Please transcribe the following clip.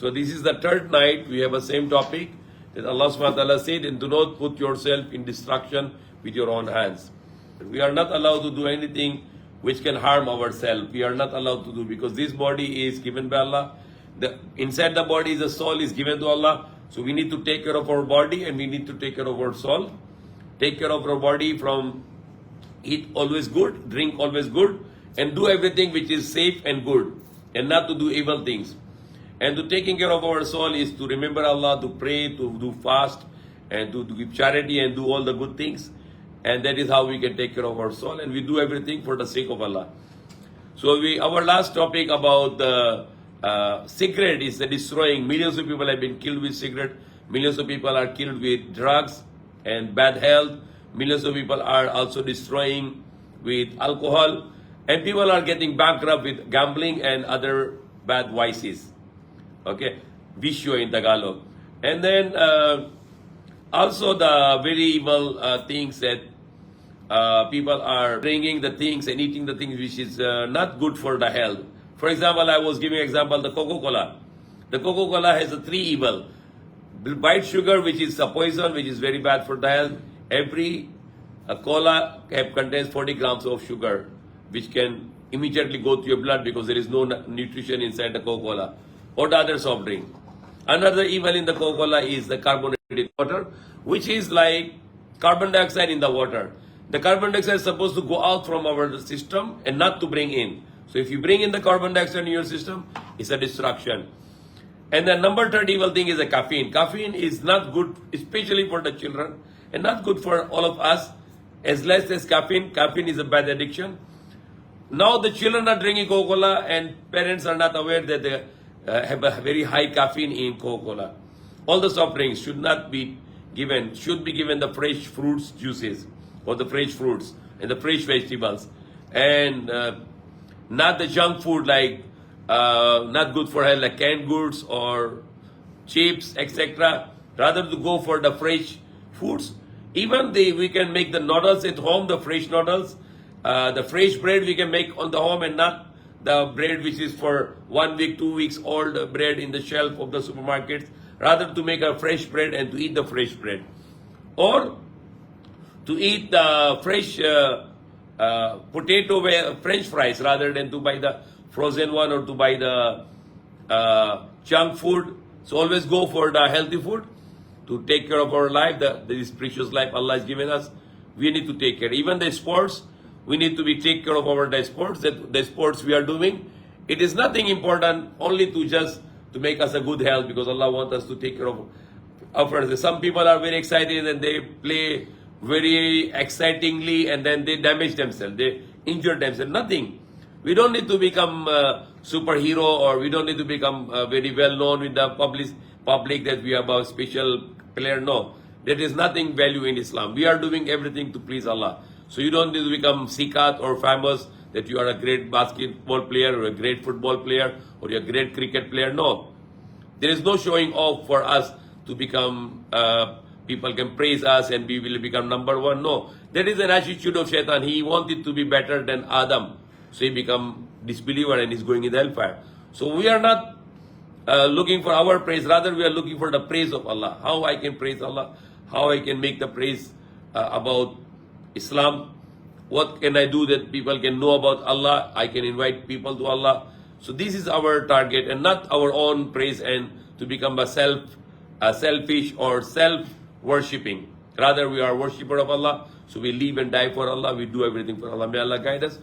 So this is the third night. We have the same topic that Allah subhanahu wa ta'ala said, and do not put yourself in destruction with your own hands. We are not allowed to do anything which can harm ourselves. We are not allowed to do, because this body is given by Allah. Inside the body, the soul is given to Allah. So we need to take care of our body and we need to take care of our soul. Take care of our body from eat always good, drink always good, and do everything which is safe and good, and not to do evil things. And to taking care of our soul is to remember Allah, to pray, to do fast, and to give charity and do all the good things. And that is how we can take care of our soul, and we do everything for the sake of Allah. So our last topic about the cigarette is the destroying. Millions of people have been killed with cigarette. Millions of people are killed with drugs and bad health. Millions of people are also destroying with alcohol. And people are getting bankrupt with gambling and other bad vices. Okay, vicio in Tagalog. And then also the very evil things that people are bringing the things and eating the things which is not good for the health. For example, I was giving example the Coca-Cola. The Coca-Cola has three evil. White sugar, which is a poison, which is very bad for the health. Every cola contains 40 grams of sugar, which can immediately go to your blood because there is no nutrition inside the Coca-Cola or the other soft drink. Another evil in the Coca-Cola is the carbonated water, which is like carbon dioxide in the water. The carbon dioxide is supposed to go out from our system and not to bring in. So if you bring in the carbon dioxide in your system, it's a destruction. And the number third evil thing is the caffeine. Caffeine is not good, especially for the children, and not good for all of us. As less as caffeine, caffeine is a bad addiction. Now the children are drinking Coca-Cola and parents are not aware that they have a very high caffeine in Coca-Cola. All the soft drinks should not be given, should be given the fresh fruits juices or the fresh fruits and the fresh vegetables, and not the junk food like not good for health like canned goods or chips, etc. Rather to go for the fresh foods. Even we can make the noodles at home, the fresh noodles. The fresh bread we can make on the home, and not the bread which is for 1 week, 2 weeks old bread in the shelf of the supermarkets. Rather to make a fresh bread and to eat the fresh bread. Or to eat the fresh potato French fries rather than to buy the frozen one or to buy the junk food. So always go for the healthy food to take care of our life. This precious life Allah has given us, we need to take care. Even the sports, we need to take care of the sports. The sports we are doing, it is nothing important only to just to make us a good health, because Allah wants us to take care of ourselves. Some people are very excited and they play very excitingly and then they damage themselves, they injure themselves. Nothing. We don't need to become a superhero, or we don't need to become very well known with the public that we are a special player. No, there is nothing value in Islam. We are doing everything to please Allah. So you don't need to become sikat or famous that you are a great basketball player or a great football player or you're a great cricket player. No, there is no showing off for us to become people can praise us and we will become number one. No, that is an attitude of Shaitan. He wanted to be better than Adam, so he become disbeliever and is going in the hellfire. So we are not looking for our praise, rather we are looking for the praise of Allah. How I can praise Allah, how I can make the praise about Islam. What can I do that people can know about Allah? I can invite people to Allah. So this is our target, and not our own praise and to become a selfish or self-worshipping. Rather we are worshipper of Allah. So we live and die for Allah. We do everything for Allah. May Allah guide us.